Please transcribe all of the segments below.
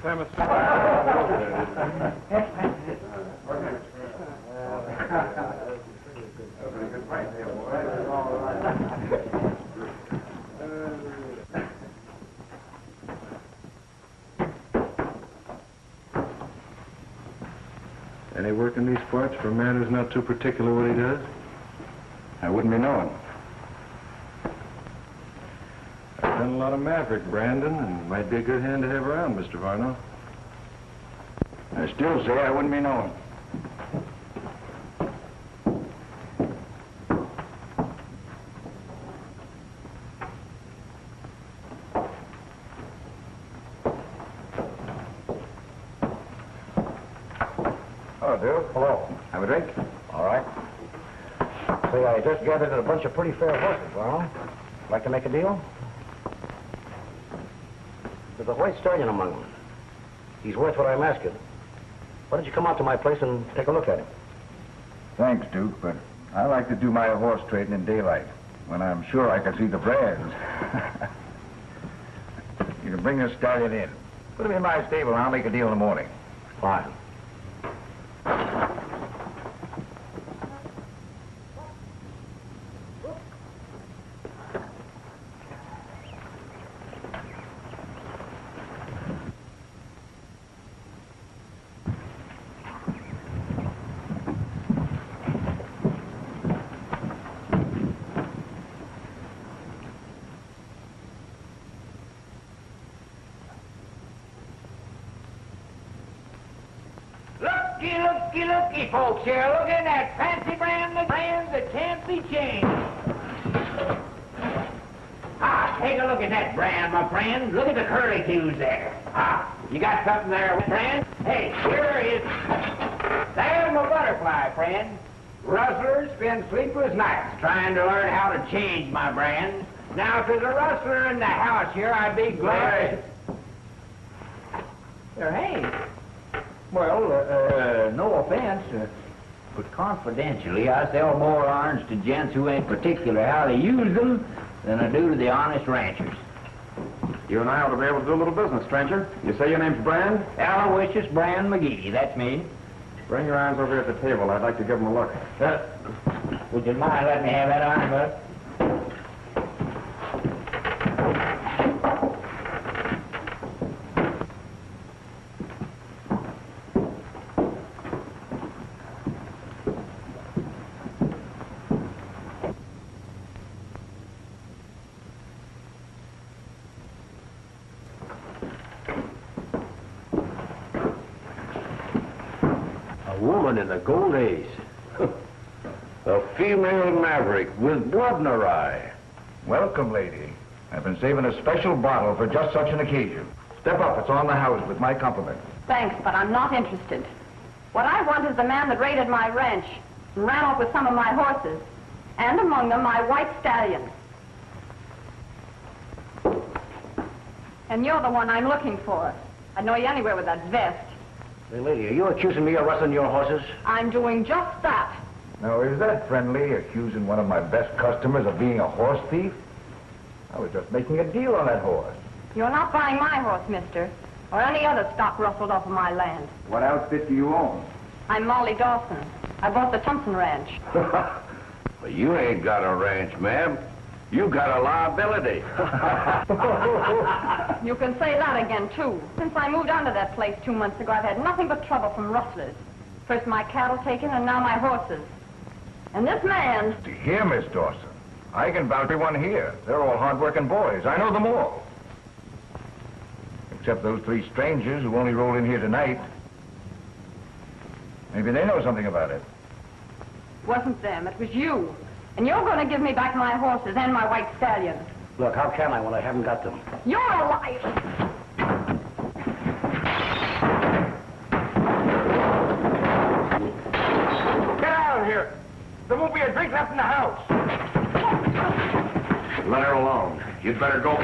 Any work in these parts for a man who's not too particular what he does? I wouldn't be knowing. I've done a lot of maverick branding, and might be a good hand to have around, Mr. Varno. I still say I wouldn't be knowing. Hello, Duke. Hello. Have a drink? All right. Say, I just gathered a bunch of pretty fair horses, Varno. Like to make a deal? There's a white stallion among them. He's worth what I'm asking. Why don't you come out to my place and take a look at him? Thanks, Duke, but I like to do my horse trading in daylight, when I'm sure I can see the brands. You can bring this stallion in. Put him in my stable and I'll make a deal in the morning. Fine. Looky, folks here. Look at that fancy brand that can't be changed. Ah, take a look at that brand, my friend. Look at the curlicues there. Ah, you got something there, friend? Hey, here is... There's my butterfly, friend. Rustlers spend sleepless nights trying to learn how to change my brand. Now, if there's a rustler in the house here, I'd be glad... Hey. Well, no offense, but confidentially, I sell more irons to gents who ain't particular how to use them than I do to the honest ranchers. You and I ought to be able to do a little business, stranger. You say your name's Brand? Aloysius Brand McGee, that's me. Bring your irons over here at the table. I'd like to give them a look. Would you mind letting me have that iron, bud? In the gold age. A female maverick with blood in her eye. Welcome, lady. I've been saving a special bottle for just such an occasion. Step up, it's on the house with my compliments. Thanks, but I'm not interested. What I want is the man that raided my ranch and ran off with some of my horses, and among them my white stallion. And you're the one I'm looking for. I'd know you anywhere with that vest. Hey, lady, are you accusing me of rustling your horses? I'm doing just that. Now, is that friendly, accusing one of my best customers of being a horse thief? I was just making a deal on that horse. You're not buying my horse, mister, or any other stock rustled off of my land. What outfit do you own? I'm Molly Dawson. I bought the Thompson Ranch. Well, you ain't got a ranch, ma'am. You got a liability. You can say that again, too. Since I moved onto that place 2 months ago, I've had nothing but trouble from rustlers. First my cattle taken, and now my horses. And this man... See here, Miss Dawson. I can vouch for everyone here. They're all hard-working boys. I know them all. Except those 3 strangers who only rolled in here tonight. Maybe they know something about it. Wasn't them, it was you. And you're going to give me back my horses and my white stallion. Look, how can I when I haven't got them? You're a liar! Get out of here! There won't be a drink left in the house. Let her alone. You'd better go.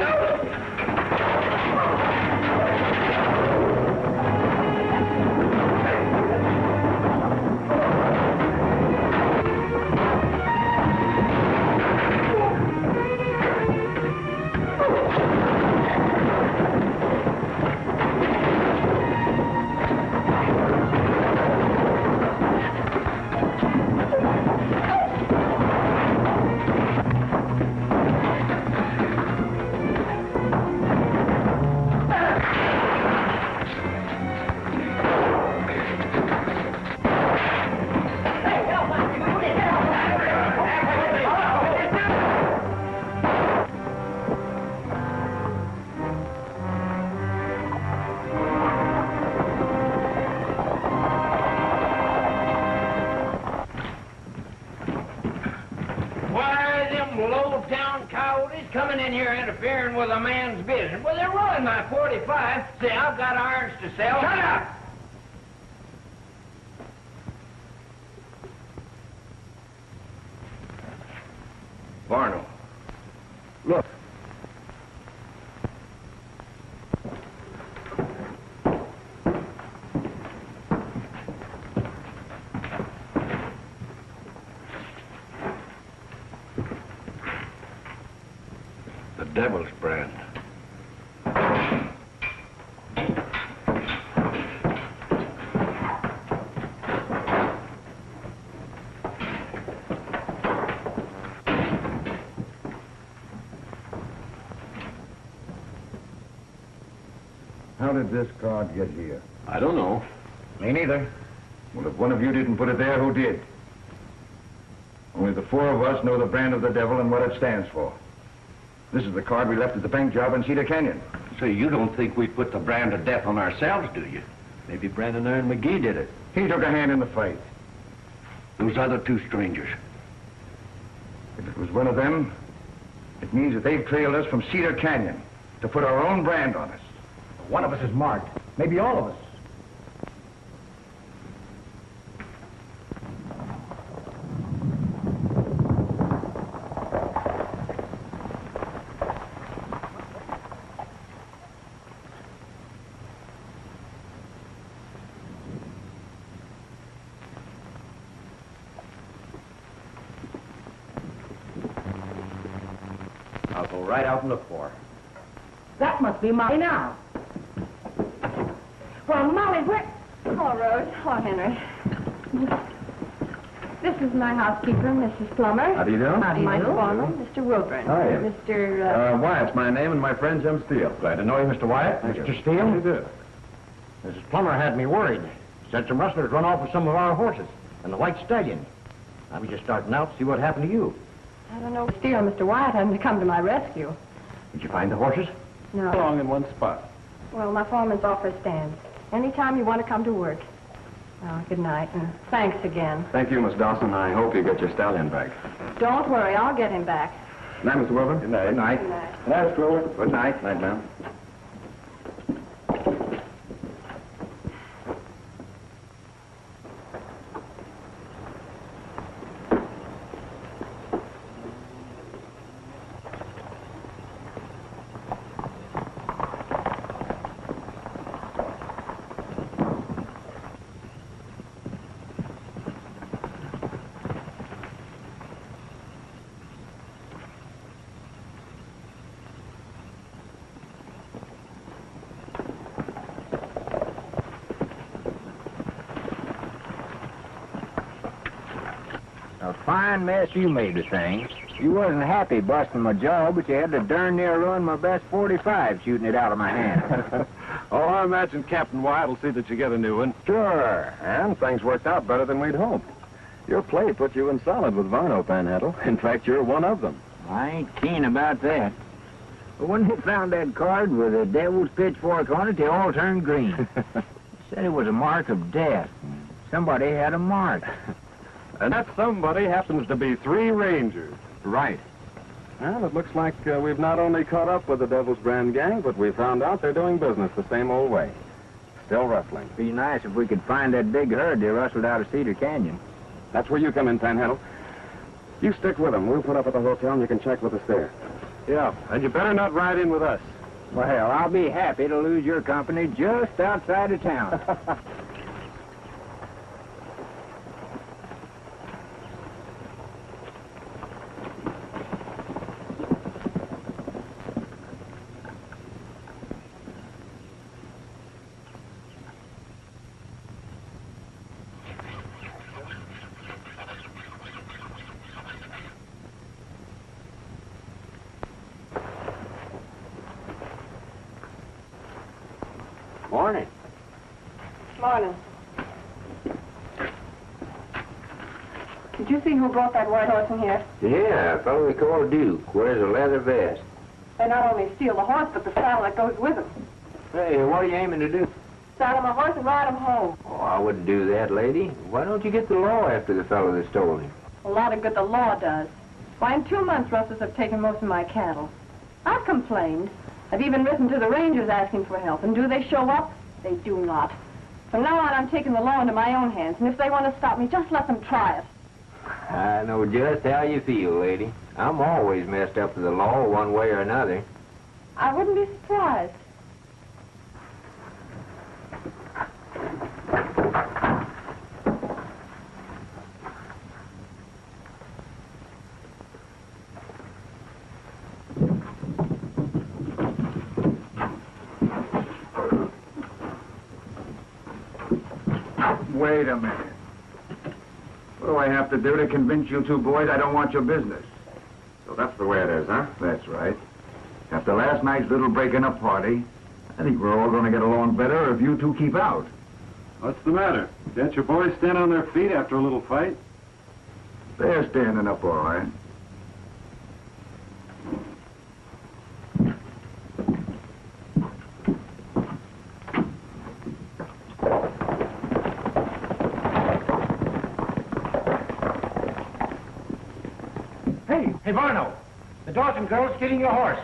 Nobody's coming in here interfering with a man's business. Well, they're ruining my 45. See, I've got irons to sell. Shut up! Varno. Look. The devil's brand. How did this card get here? I don't know. Me neither. Well, if one of you didn't put it there, who did? Only the four of us know the brand of the devil and what it stands for. This is the card we left at the bank job in Cedar Canyon. So you don't think we put the brand of death on ourselves, do you? Maybe Brandon and McGee did it. He took a hand in the fight. Those other two strangers. If it was one of them, it means that they've trailed us from Cedar Canyon to put our own brand on us. One of us is marked. Maybe all of us. I'll go right out and look for her. That must be Molly now. Well, Molly, where... Hello, Rose. Hello, Henry. This is my housekeeper, Mrs. Plummer. How do you do? How do you My do? foreman, Mr. Wilkerson. How are you? Mr. Wyatt's my name, and my friend Jim Steele. Glad to know you, Mr. Wyatt. Mr. Steele? You do. Mrs. Plummer had me worried. Said some rustlers run off with some of our horses and the white stallion. I was just starting out to see what happened to you. I don't know, Steele, Mr. Wyatt hasn't come to my rescue. Did you find the horses? No. Along in one spot. Well, my foreman's offer stands. Anytime you want to come to work. Well, good night, and thanks again. Thank you, Miss Dawson. I hope you get your stallion back. Don't worry, I'll get him back. Good night, Mr. Wilbur. Good night. Good night. Good night. Good night, Mr. Wilbur. Good night. Night, ma'am. A fine mess you made of things. You wasn't happy busting my jaw, but you had to darn near ruin my best 45 shooting it out of my hand. Oh, I imagine Captain Wyatt will see that you get a new one. Sure. And things worked out better than we'd hoped. Your play put you in solid with Varno, Panhandle. In fact, you're one of them. I ain't keen about that. But when they found that card with the devil's pitchfork on it, they all turned green. Said it was a mark of death. Somebody had a mark. And that somebody happens to be 3 Rangers. Right. Well, it looks like we've not only caught up with the Devil's Brand gang, but we found out they're doing business the same old way. Still rustling. Be nice if we could find that big herd they rustled out of Cedar Canyon. That's where you come in, Panhandle. You stick with them. We'll put up at the hotel and you can check with us there. Yeah, and you better not ride in with us. Well, I'll be happy to lose your company just outside of town. Morning. Morning. Did you see who brought that white horse in here? Yeah, a fellow we call Duke. Wears a leather vest. They not only steal the horse, but the saddle that goes with him. Hey, what are you aiming to do? Saddle my horse and ride him home. Oh, I wouldn't do that, lady. Why don't you get the law after the fellow that stole him? A lot of good the law does. Why, in 2 months, rustlers have taken most of my cattle. I've complained. I've even written to the rangers asking for help. And do they show up? They do not. From now on, I'm taking the law into my own hands. And if they want to stop me, just let them try it. I know just how you feel, lady. I'm always messed up to the law one way or another. I wouldn't be surprised. Wait a minute. What do I have to do to convince you two boys I don't want your business? So that's the way it is, huh? That's right. After last night's little breaking up party, I think we're all going to get along better if you two keep out. What's the matter? Can't your boys stand on their feet after a little fight? They're standing up all right. Hey, Varno, the Dawson girl's stealing your horse.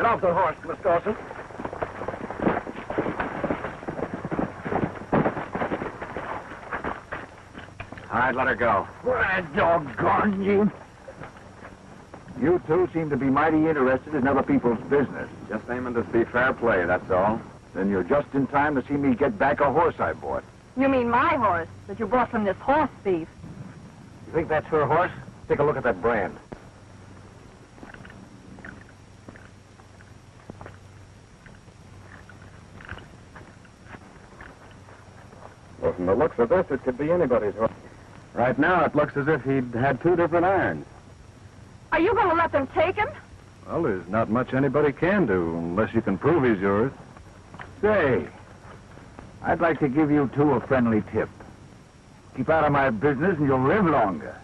Off the horse, Miss Dawson. All right, let her go. Why, doggone you. You two seem to be mighty interested in other people's business. Just aiming to see fair play, that's all. Then you're just in time to see me get back a horse I bought. You mean my horse that you bought from this horse thief? You think that's her horse? Take a look at that brand. Well, from the looks of this, it could be anybody's horse. Right now, it looks as if he'd had 2 different irons. Are you going to let them take him? Well, there's not much anybody can do unless you can prove he's yours. Say, I'd like to give you two a friendly tip. Keep out of my business and you'll live longer.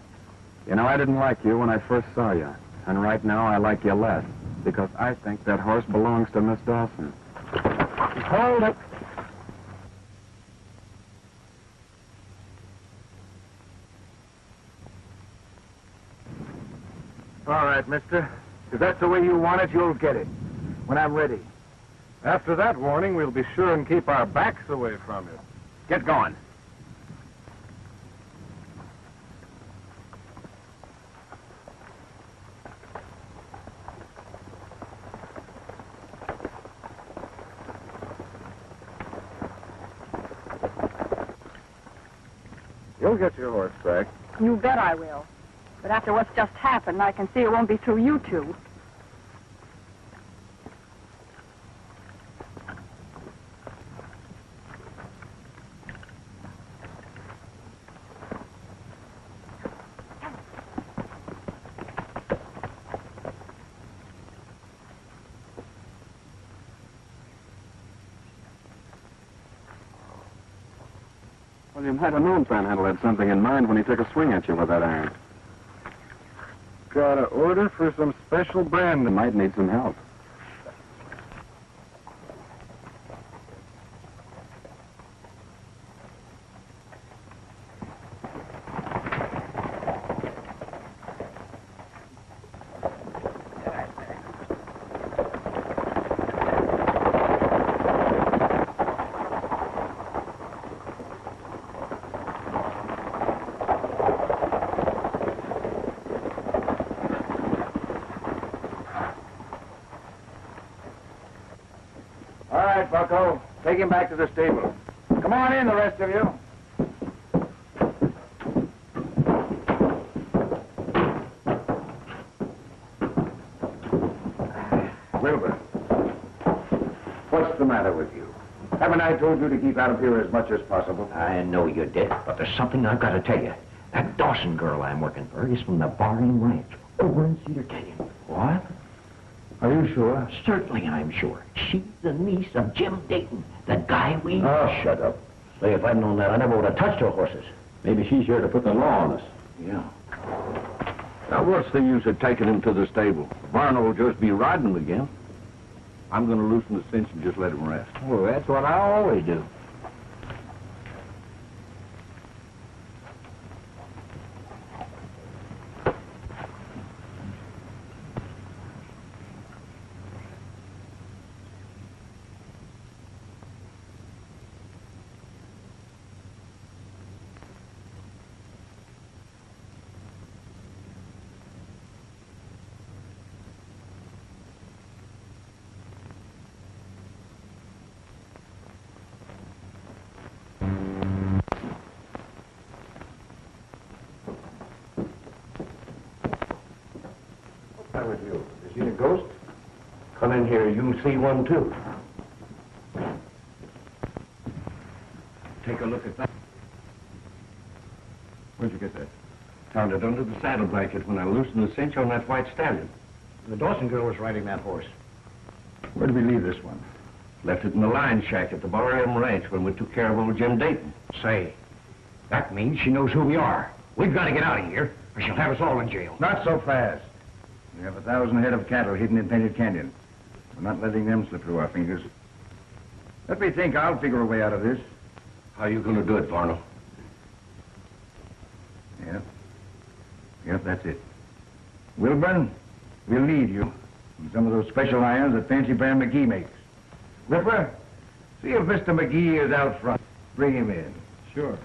You know, I didn't like you when I first saw you. And right now, I like you less. Because I think that horse belongs to Miss Dawson. Hold it. All right, mister. If that's the way you want it, you'll get it. When I'm ready. After that warning, we'll be sure and keep our backs away from you. Get going. You'll get your horse back. You bet I will. But after what's just happened, I can see it won't be through you two. Well, you might have known Panhandle had something in mind when he took a swing at you with that iron. Got an order for some special brand that might need some help. Bucko. Take him back to the stable. Come on in, the rest of you. Wilbur, what's the matter with you? Haven't I told you to keep out of here as much as possible? I know you did, but there's something I've got to tell you. That Dawson girl I'm working for is from the Barring Ranch over in Cedar Canyon. What? Are you sure? Certainly I'm sure. She's the niece of Jim Dayton, the guy we... Oh, shut up. Say, if I'd known that, I never would have touched her horses. Maybe she's here to put the law on us. Yeah. Now, what's the use of taking him to the stable? Varno will just be riding him again. I'm going to loosen the cinch and just let him rest. Well, that's what I always do. With you. Is he a ghost? Come in here. You see one, too. Take a look at that. Where'd you get that? Found it under the saddle blanket when I loosened the cinch on that white stallion. The Dawson girl was riding that horse. Where did we leave this one? Left it in the lion shack at the Barham Ranch when we took care of old Jim Dayton. Say, that means she knows who we are. We've got to get out of here, or she'll have us all in jail. Not so fast. We have 1,000 head of cattle hidden in Painted Canyon. We're not letting them slip through our fingers. Let me think. I'll figure a way out of this. How you going to do it, Varno? Yep, that's it. Wilburn, we'll lead you in some of those special irons that Fancy Brand McGee makes. Ripper, see if Mr. McGee is out front. Bring him in. Sure.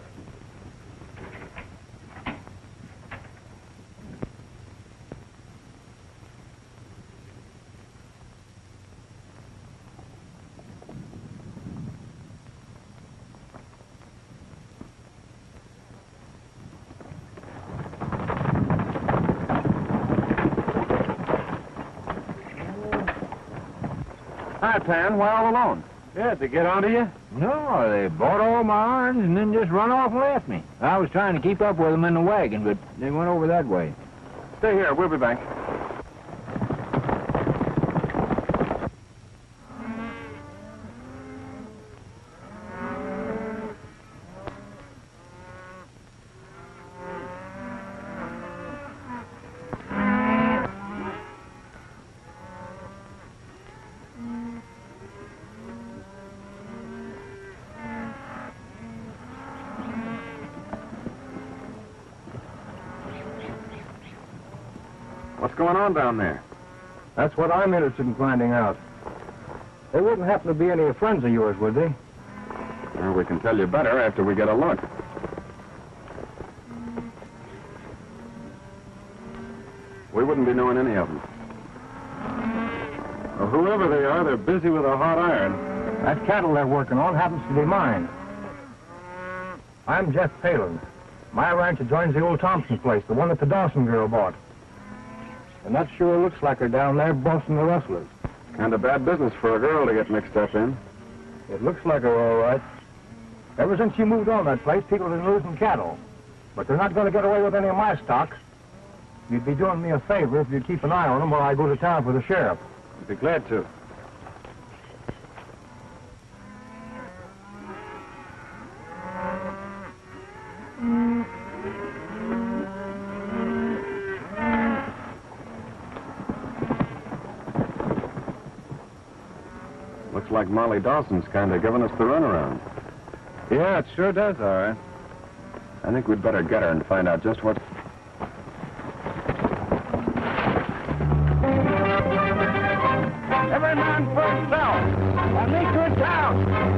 Hi, Pan. Why all alone? Yeah, to get onto you? No, they bought all my irons and then just run off and left me. I was trying to keep up with them in the wagon, but they went over that way. Stay here. We'll be back. What's going on down there? That's what I'm interested in finding out. They wouldn't happen to be any friends of yours, would they? Well, we can tell you better after we get a look. We wouldn't be knowing any of them. Well, whoever they are, they're busy with a hot iron. That cattle they're working on happens to be mine. I'm Jeff Palin. My ranch adjoins the old Thompson place, the one that the Dawson girl bought. And that sure looks like her down there bossing the rustlers. Kind of bad business for a girl to get mixed up in. It looks like her, all right. Ever since she moved on that place, people have been losing cattle. But they're not going to get away with any of my stock. You'd be doing me a favor if you'd keep an eye on them while I go to town for the sheriff. I'd be glad to. Looks like Molly Dawson's kind of giving us the runaround. Yeah, it sure does, all right. I think we'd better get her and find out just what... Every man for himself. I'll meet you in town.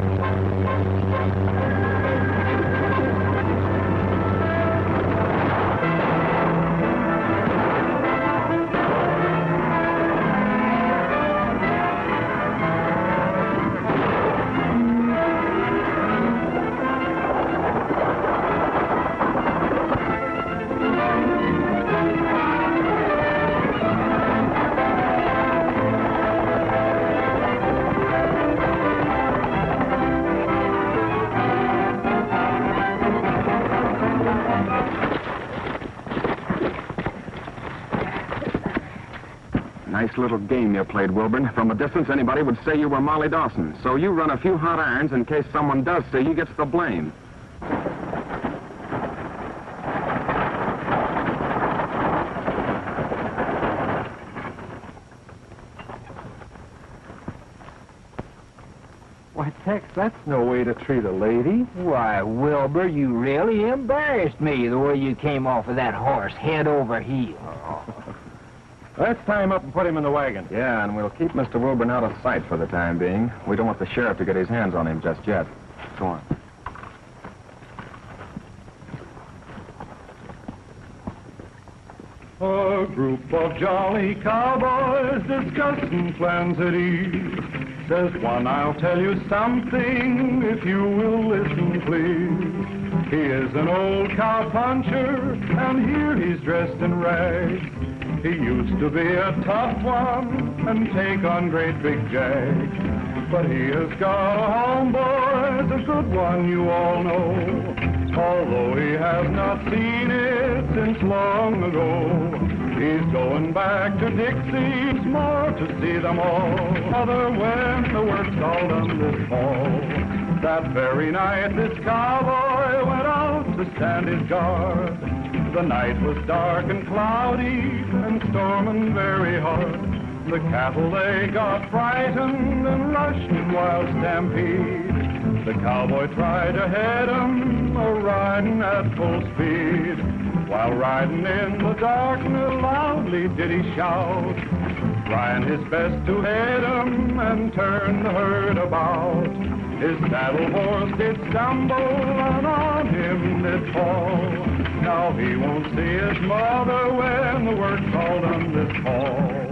Nice little game you played, Wilburn. From a distance, anybody would say you were Molly Dawson. So you run a few hot irons in case someone does see you gets the blame. Why, Tex, that's no way to treat a lady. Why, Wilbur, you really embarrassed me the way you came off of that horse, head over heels. Let's tie him up and put him in the wagon. Yeah, and we'll keep Mr. Wilburn out of sight for the time being. We don't want the sheriff to get his hands on him just yet. Go on. A group of jolly cowboys discussing plans at ease. Says one, I'll tell you something if you will listen, please. He is an old cowpuncher, and here he's dressed in rags. He used to be a tough one and take on great big jags. But he has got a homeboy, the good one you all know. Although he has not seen it since long ago. He's going back to Dixie's more to see them all. Mother, when the work's all done this fall. That very night this cowboy went out to stand his guard. The night was dark and cloudy and storming very hard. The cattle, they got frightened and rushed in wild stampede. The cowboy tried to head 'em, riding at full speed. While riding in the darkness, loudly did he shout, trying his best to head 'em and turn the herd about. His saddle horse did stumble and on him did fall. Now he won't see his mother when the work's all done this fall.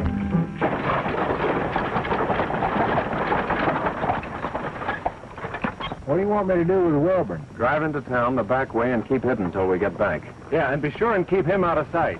What do you want me to do with Wilburn? Drive into town the back way and keep hidden until we get back. Yeah, and be sure and keep him out of sight.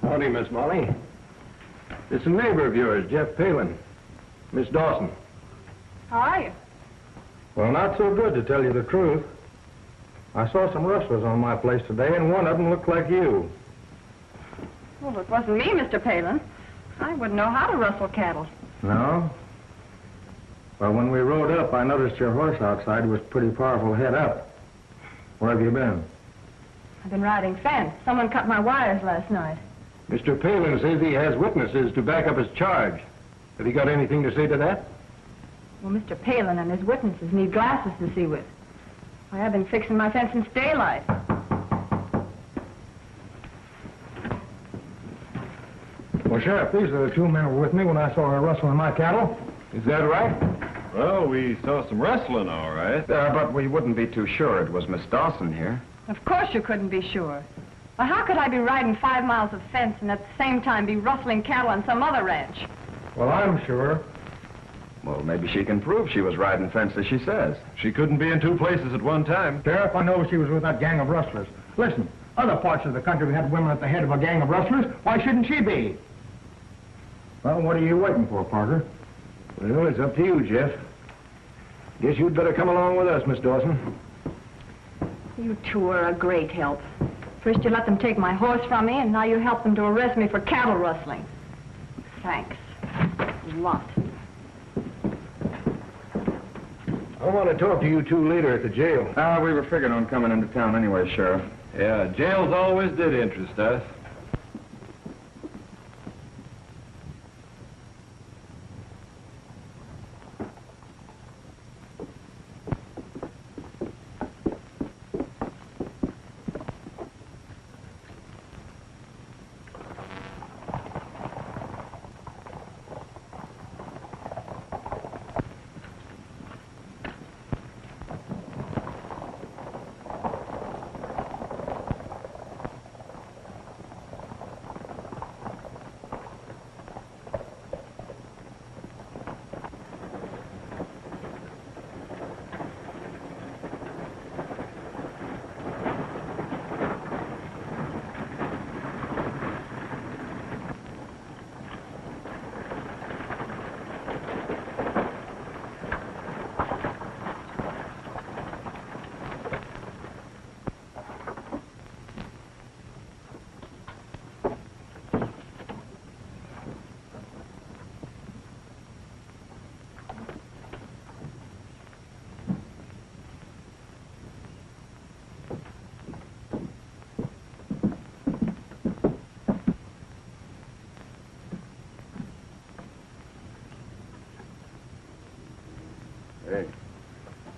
Howdy, Miss Molly. It's a neighbor of yours, Jeff Palin. Miss Dawson. How are you? Well, not so good, to tell you the truth. I saw some rustlers on my place today, and one of them looked like you. Well, it wasn't me, Mr. Palin. I wouldn't know how to rustle cattle. No? Well, when we rode up, I noticed your horse outside was pretty powerful head up. Where have you been? I've been riding fence. Someone cut my wires last night. Mr. Palin says he has witnesses to back up his charge. Have you got anything to say to that? Well, Mr. Palin and his witnesses need glasses to see with. Why, I've been fixing my fence since daylight. Well, Sheriff, these are the two men who were with me when I saw her rustling my cattle. Is that right? Well, we saw some rustling, all right. But we wouldn't be too sure it was Miss Dawson here. Of course you couldn't be sure. Well, how could I be riding 5 miles of fence and at the same time be rustling cattle on some other ranch? Well, I'm sure. Well, maybe she can prove she was riding fence as she says. She couldn't be in two places at one time. Sheriff, I know she was with that gang of rustlers. Listen, other parts of the country we had women at the head of a gang of rustlers. Why shouldn't she be? Well, what are you waiting for, Parker? Well, it's up to you, Jeff. Guess you'd better come along with us, Miss Dawson. You two are a great help. First you let them take my horse from me, and now you help them to arrest me for cattle rustling. Thanks. A lot. I want to talk to you two later at the jail. We were figuring on coming into town anyway, Sheriff. Yeah, jails always did interest us.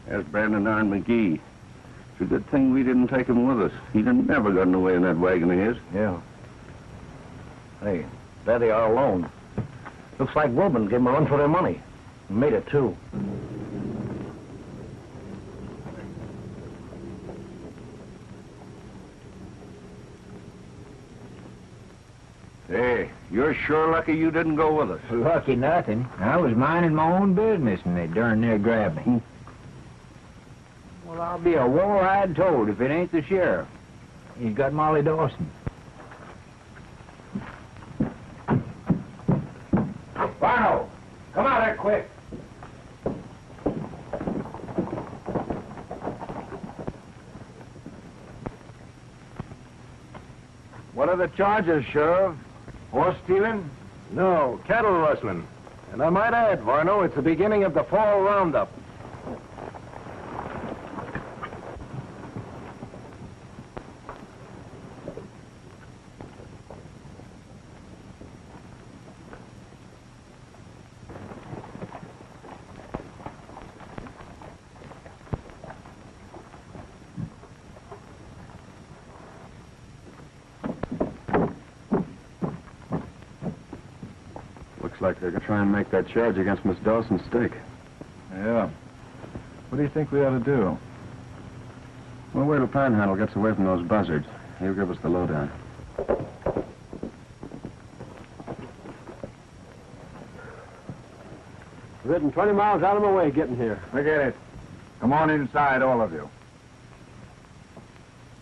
There's Brandon Arn McGee. It's a good thing we didn't take him with us. He'd have never gotten away in that wagon of his. Yeah. Hey, there they are alone. Looks like Wilburn gave them a run for their money. Made it, too. Hey, you're sure lucky you didn't go with us. Lucky nothing. I was minding my own business and they darn near grabbed me. Well, I'll be a wall-eyed toad if it ain't the sheriff. He's got Molly Dawson. Barno, come out here quick. What are the charges, Sheriff? Horse stealing? No, cattle rustling. And I might add, Varno, it's the beginning of the fall roundup. Looks like they're going to try and make that charge against Miss Dawson's stake. Yeah. What do you think we ought to do? We'll wait till Panhandle gets away from those buzzards. He'll give us the lowdown. Ridden 20 miles out of my way getting here. Forget it. Come on inside, all of you.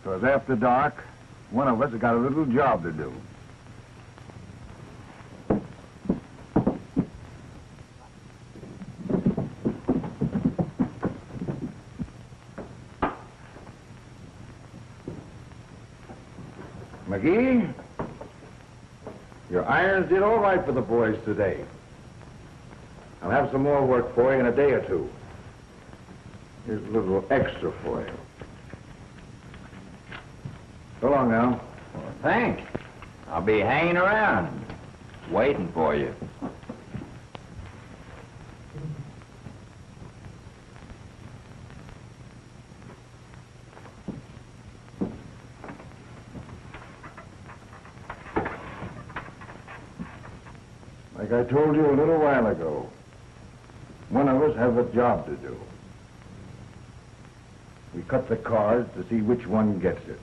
Because after dark, one of us has got a little job to do. McGee, your irons did all right for the boys today. I'll have some more work for you in a day or two. Here's a little extra for you. So long now. Well, thanks. I'll be hanging around, waiting for you. Like I told you a little while ago, one of us has a job to do. We cut the cards to see which one gets it.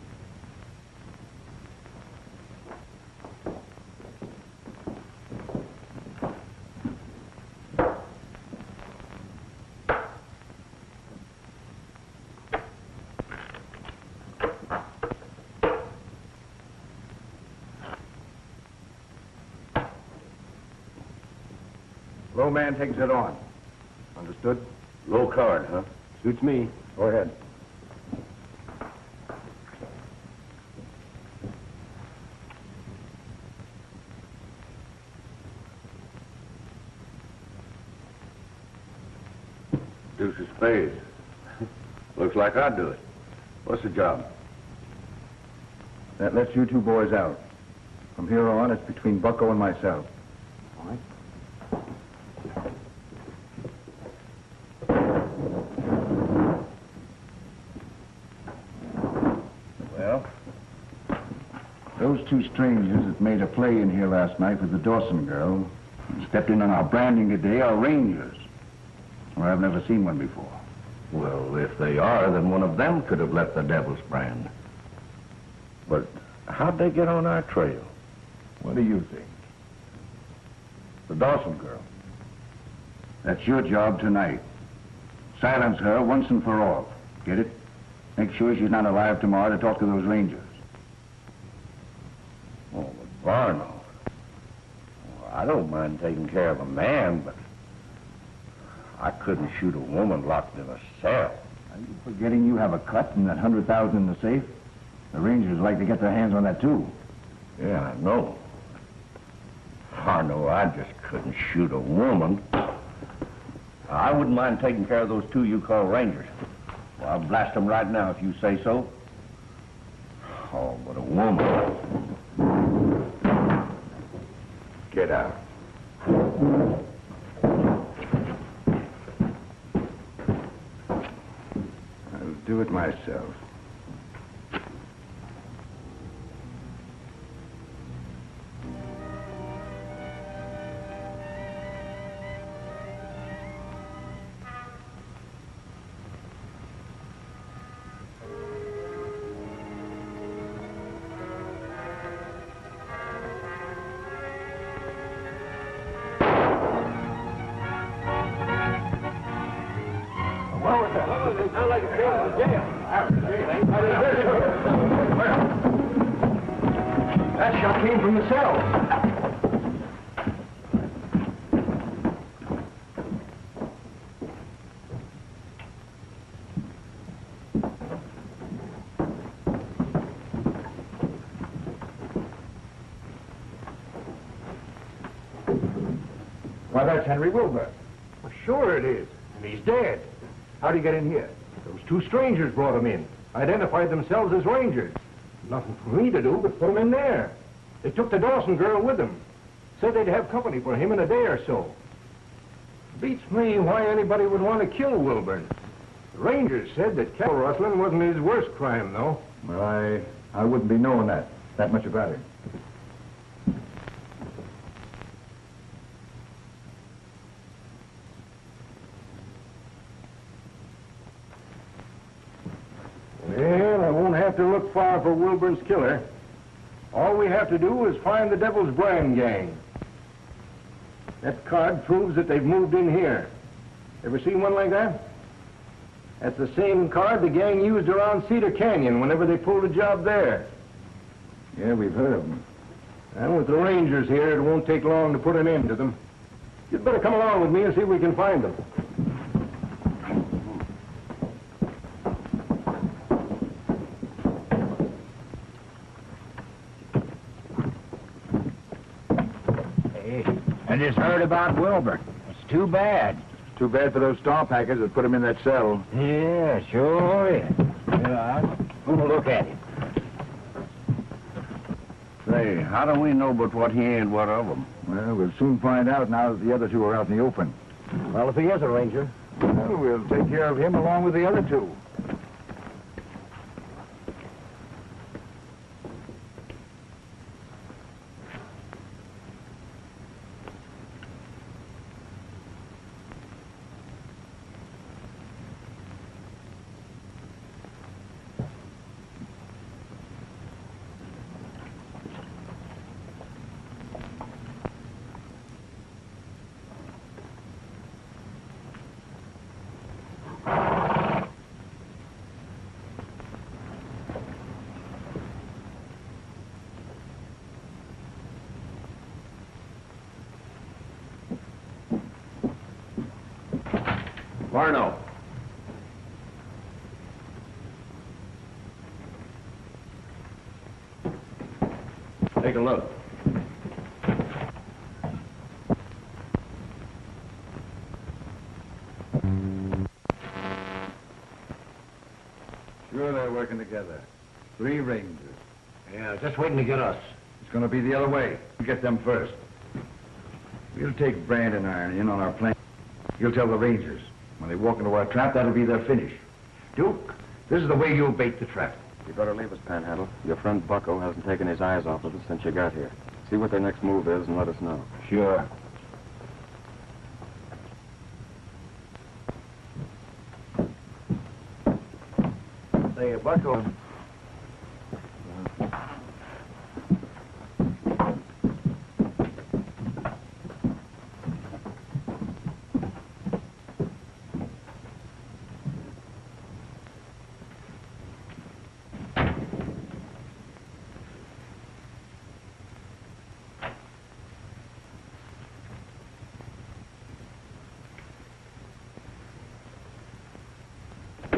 Low man takes it on. Understood? Low card, huh? Suits me. Go ahead. Deuce of spades. Looks like I'd do it. What's the job? That lets you two boys out. From here on, it's between Bucko and myself. All right. Well, those two strangers that made a play in here last night with the Dawson girl and stepped in on our branding today are rangers. Well, I've never seen one before. Well, if they are, then one of them could have left the devil's brand. But how'd they get on our trail? What do you think? The Dawson girl. That's your job tonight. Silence her once and for all. Get it? Make sure she's not alive tomorrow to talk to those rangers. Oh, but Varno. Well, I don't mind taking care of a man, but I couldn't shoot a woman locked in a cell. Are you forgetting you have a cut and that 100,000 in the safe? The rangers like to get their hands on that, too. Yeah, I know. Varno, I just couldn't shoot a woman. I wouldn't mind taking care of those two you call rangers. Well, I'll blast them right now if you say so. Oh, but a woman. Get out. do it myself. That shot came from the cell. Why, that's Henry Wilbur. Well, sure it is. And he's dead. How'd he get in here? Those two strangers brought him in. Identified themselves as rangers. Nothing for me to do but put him in there. They took the Dawson girl with them. Said they'd have company for him in a day or so. Beats me why anybody would want to kill Wilburn. The rangers said that cattle rustling wasn't his worst crime, though. Well, I wouldn't be knowing that much about it. Well, I won't have to look far for Wilburn's killer. All we have to do is find the Devil's Brand gang. That card proves that they've moved in here. Ever seen one like that? That's the same card the gang used around Cedar Canyon whenever they pulled a job there. Yeah, we've heard of them. And with the Rangers here, it won't take long to put an end to them. You'd better come along with me and see if we can find them. I just heard about Wilbur. It's too bad. Too bad for those star packers that put him in that cell. Yeah, sure is. Yeah, I'm gonna look at him. Say, how do we know but what he ain't one of them? Well, we'll soon find out now that the other two are out in the open. Well, if he is a ranger, Well, we'll take care of him along with the other two. Barno. Take a look. Sure, they're working together. 3 rangers. yeah, just waiting to get us. It's going to be the other way. We'll get them first. We'll take Brand and Iron in on our plan. You'll tell the rangers. When they walk into our trap, that'll be their finish. Duke, this is the way you'll bait the trap. You better leave us, Panhandle. Your friend Bucko hasn't taken his eyes off of us since you got here. See what their next move is and let us know. Sure. Say, Bucko.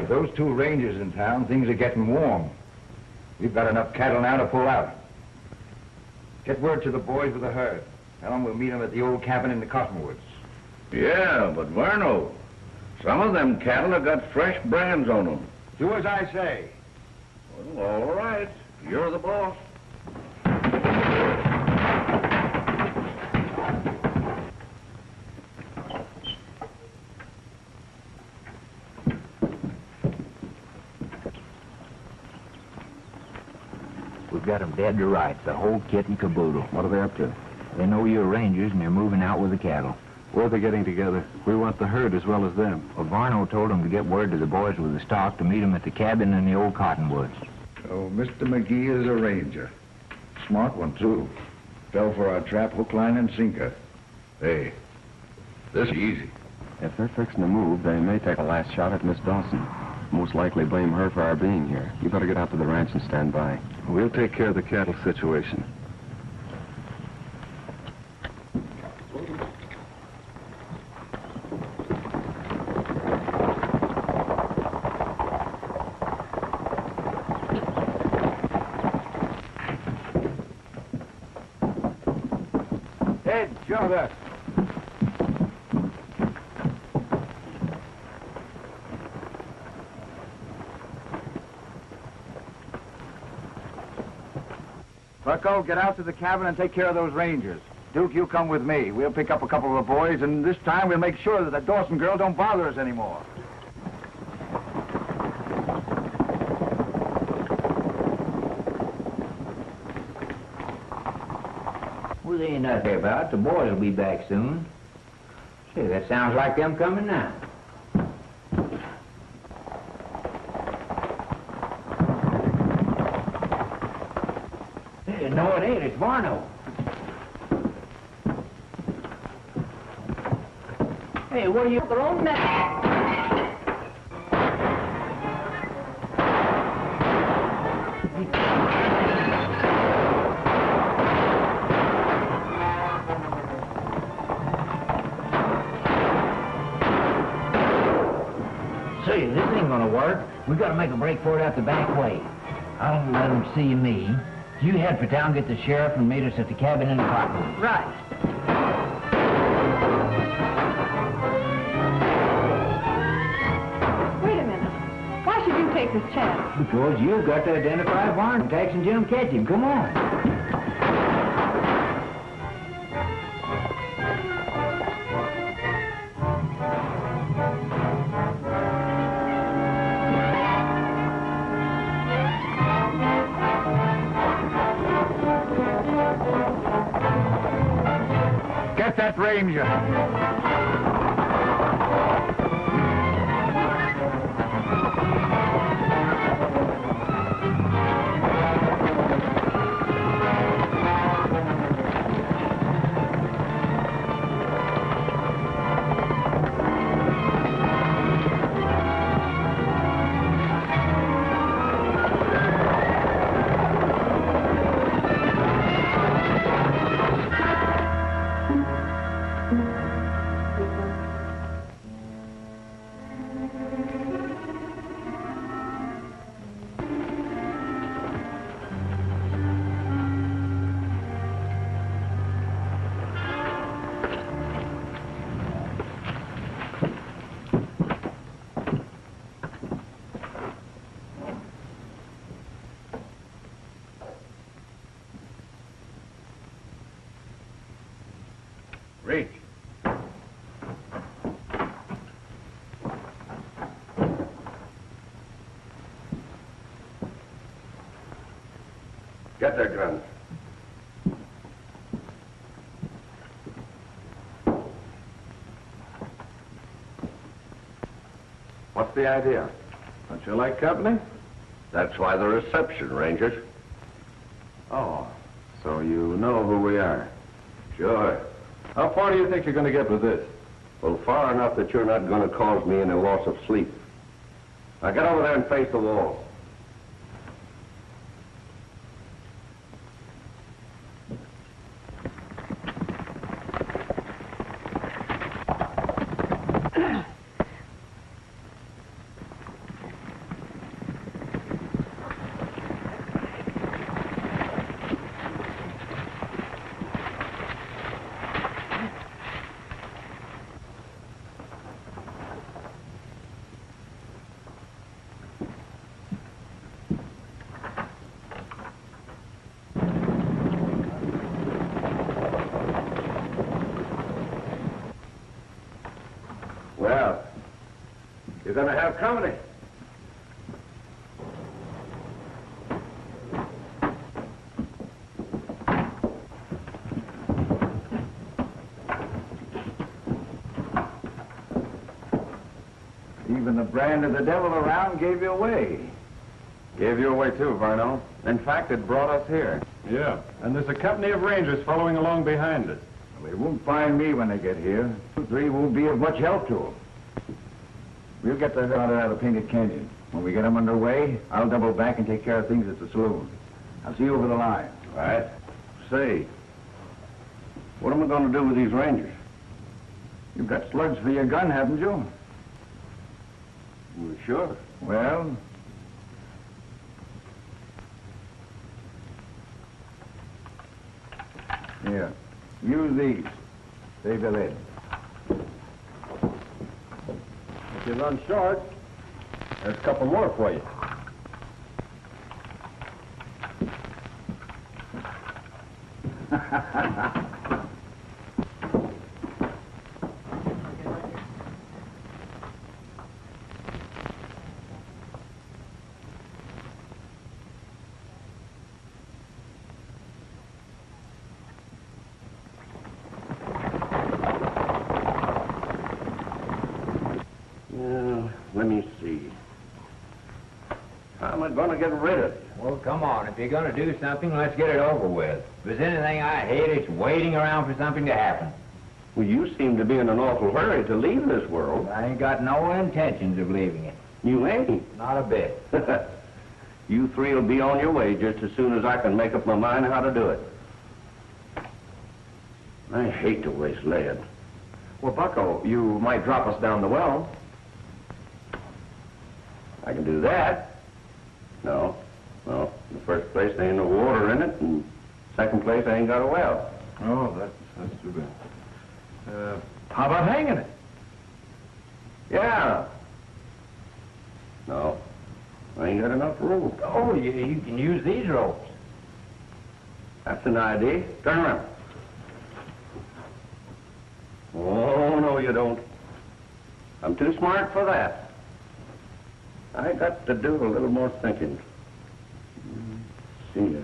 Those 2 rangers in town, things are getting warm. We've got enough cattle now to pull out. Get word to the boys with the herd. Tell them we'll meet them at the old cabin in the cottonwoods. Yeah, but Barno, some of them cattle have got fresh brands on them. Do as I say. Well, all right. You're the boss. We've got 'em dead to rights, the whole kit and caboodle. What are they up to? They know you're rangers, and they're moving out with the cattle. Where are they getting together? We want the herd as well as them. Well, Varno told them to get word to the boys with the stock to meet 'em at the cabin in the old cottonwoods. Oh, Mr. McGee is a ranger. Smart one, too. Fell for our trap, hook, line, and sinker. Hey, this is easy. If they're fixing to move, they may take a last shot at Miss Dawson. Most likely blame her for our being here. You better get out to the ranch and stand by. We'll take care of the cattle situation. Ed, shoulder. Bucko, get out to the cabin and take care of those rangers. Duke, you come with me. We'll pick up a couple of the boys, and this time we'll make sure that the Dawson girl don't bother us anymore. Well, they ain't nothing about. The boys will be back soon. Say, that sounds like them coming now. Hey, no, it ain't. It's Varno. Hey, what are you throwing that? Say, this ain't gonna work. We gotta make a break for it out the back way. I'll let them see me. You head for town, get the sheriff, and meet us at the cabin in the cottonwood. Right. Wait a minute. Why should you take this chance? Because you've got to identify Varno. Tex and Jim catch him. Come on. Get that ranger. Reach. Get their guns. What's the idea? Don't you like company? That's why the reception, Rangers. Oh, so you know who we are. Sure. How far do you think you're going to get with this? Well, far enough that you're not going to cause me any loss of sleep. Now get over there and face the wall. Well, you're going to have company. the brand of the devil around gave you away. Gave you away too, Varno. In fact, it brought us here. Yeah, and there's a company of rangers following along behind it. They won't find me when they get here. 2-3 won't be of much help to them. We'll get the hell out of the Painted Canyon. When we get them underway, I'll double back and take care of things at the saloon. I'll see you over the line. All right. Say, what am I going to do with these rangers? You've got slugs for your gun, haven't you? Well, sure. Well, here, use these. Save your lead. If you run short, there's a couple more for you. Let me see. How am I going to get rid of it? Well, come on. If you're going to do something, let's get it over with. If there's anything I hate, it's waiting around for something to happen. Well, you seem to be in an awful hurry to leave this world. I ain't got no intentions of leaving it. You ain't. Not a bit. You three will be on your way just as soon as I can make up my mind how to do it. I hate to waste lead. Well, Bucko, you might drop us down the well. I can do that. No. Well, in the first place, there ain't no water in it, and second place, I ain't got a well. Oh, that's too bad. How about hanging it? Yeah. No. I ain't got enough rope. Oh, you can use these ropes. That's an idea. Turn around. Oh, no, you don't. I'm too smart for that. I got to do a little more thinking. See ya.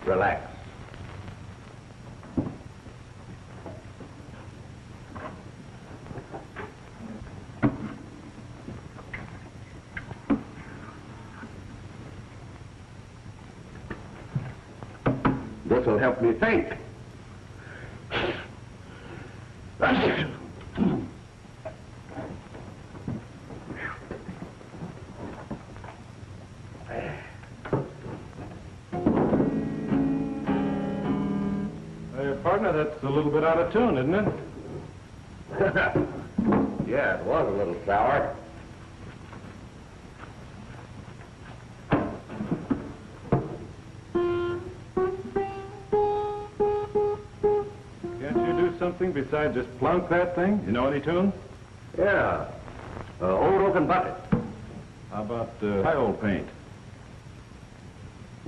Relax. This'll help me think. Partner, that's a little bit out of tune, isn't it? Yeah, it was a little sour. Can't you do something besides just plunk that thing? You know any tune? Yeah. Old oaken bucket. How about high old paint?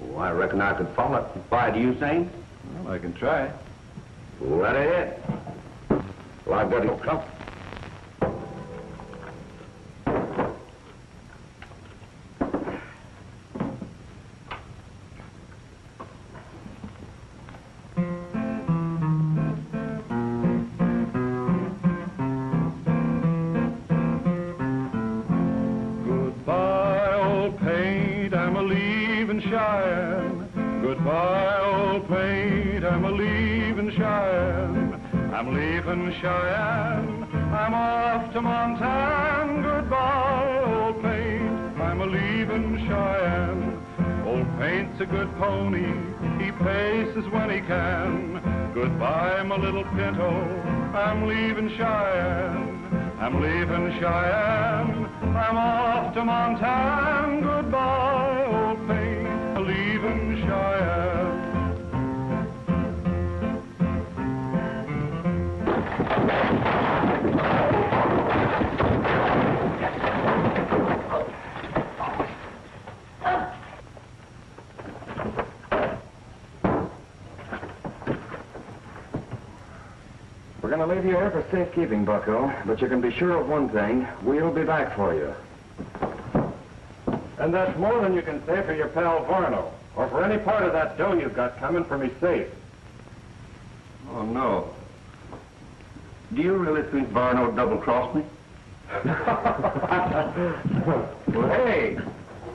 Oh, I reckon I could follow it. Why, do you sing? Well, I can try. Right ahead. Well, I've got to come. Goodbye, old paint, I'm a-leaving Cheyenne. Goodbye, old paint, I'm a-leaving Cheyenne. I'm leaving Cheyenne, I'm off to Montana. Goodbye, old paint, I'm a-leaving Cheyenne. Old paint's a good pony, he paces when he can. Goodbye, my little pinto, I'm leaving Cheyenne. I'm leaving Cheyenne, I'm off to Montana. Goodbye, old paint, I'm leaving Cheyenne. We're going to leave you here for safekeeping, Bucko, but you can be sure of one thing. We'll be back for you. And that's more than you can say for your pal Varno, or for any part of that dough you've got coming for me safe. Oh, no. Do you really think Varno double-crossed me? Well, hey,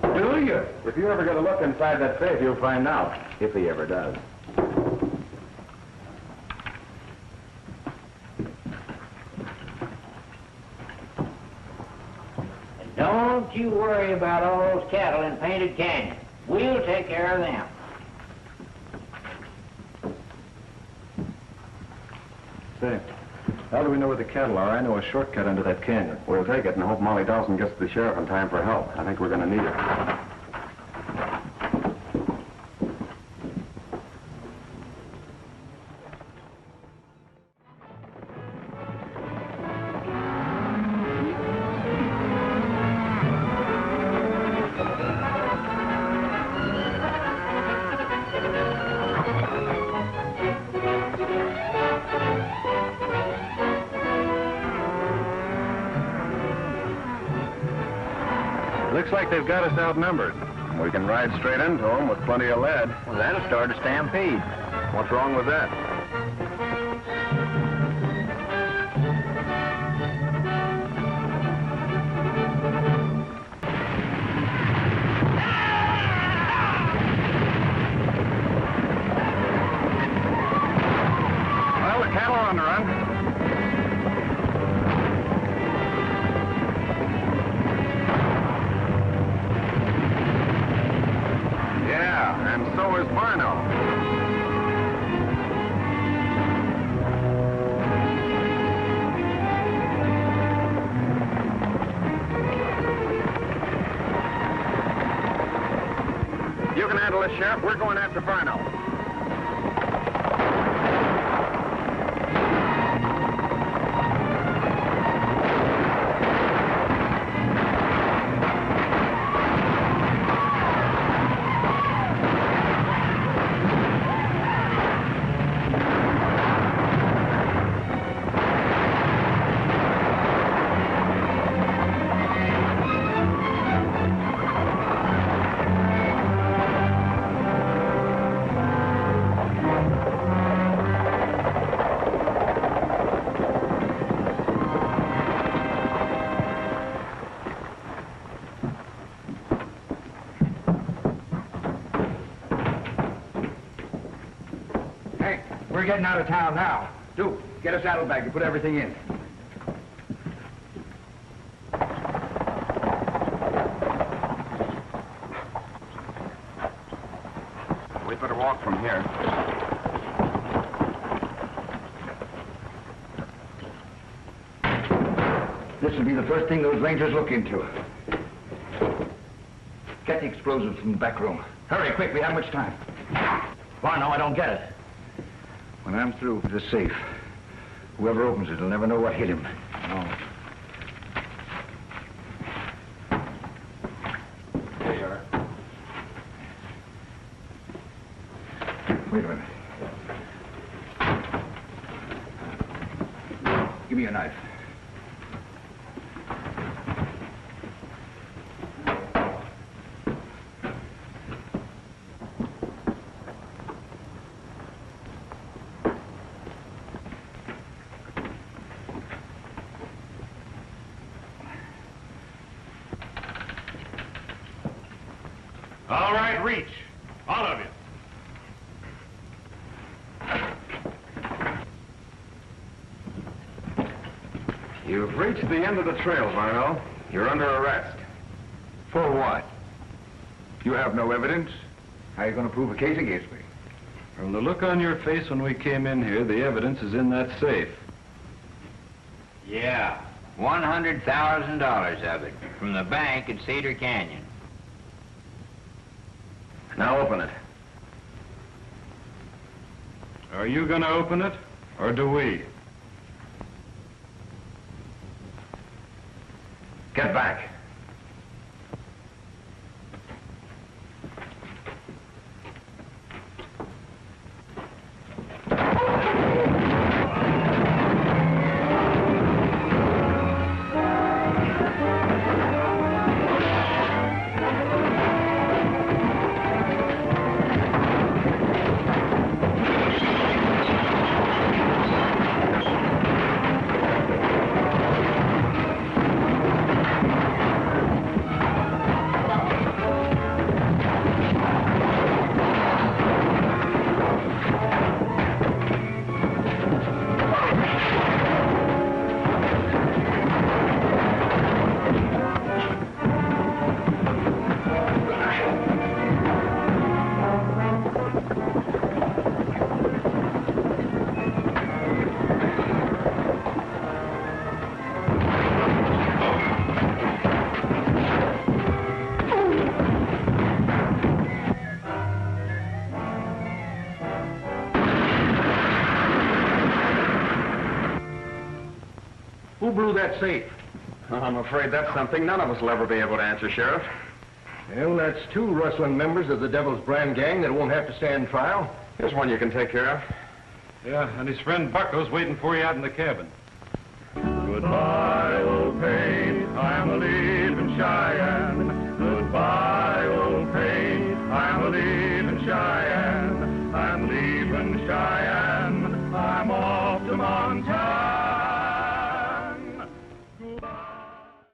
do you? If you ever get a look inside that safe, you'll find out, if he ever does. And don't you worry about all those cattle in Painted Canyon. We'll take care of them. Say, how do we know where the cattle are? I know a shortcut into that canyon. We'll take it and hope Molly Dawson gets to the sheriff in time for help. I think we're going to need it. Looks like they've got us outnumbered. We can ride straight into them with plenty of lead. Well, that'll start a stampede. What's wrong with that? Well, the cattle are on the run. And so is Varno. You can handle this, Sheriff. We're going after Varno. We're getting out of town now. Do, get a saddlebag to put everything in. We'd better walk from here. This will be the first thing those rangers look into. Get the explosives from the back room. Hurry, quick, we haven't much time. Varno, I don't get it. When I'm through with the safe, whoever opens it will never know what hit him. Oh. There you are. Wait a minute. Give me a knife. All right, reach. All of you. You've reached the end of the trail, Varno. You're under arrest. For what? You have no evidence? How are you going to prove a case against me? From the look on your face when we came in here, the evidence is in that safe. Yeah, $100,000 of it from the bank at Cedar Canyon. Now open it. Are you going to open it, or do we? Get back. Who blew that safe? I'm afraid that's something none of us will ever be able to answer, Sheriff. Well, that's 2 rustling members of the Devil's Brand gang that won't have to stand trial. Here's one you can take care of. Yeah, and his friend Bucko's waiting for you out in the cabin. Goodbye, old pain, I'm a leaving Cheyenne. Goodbye, old pain, I'm a leaving Cheyenne. I'm leaving.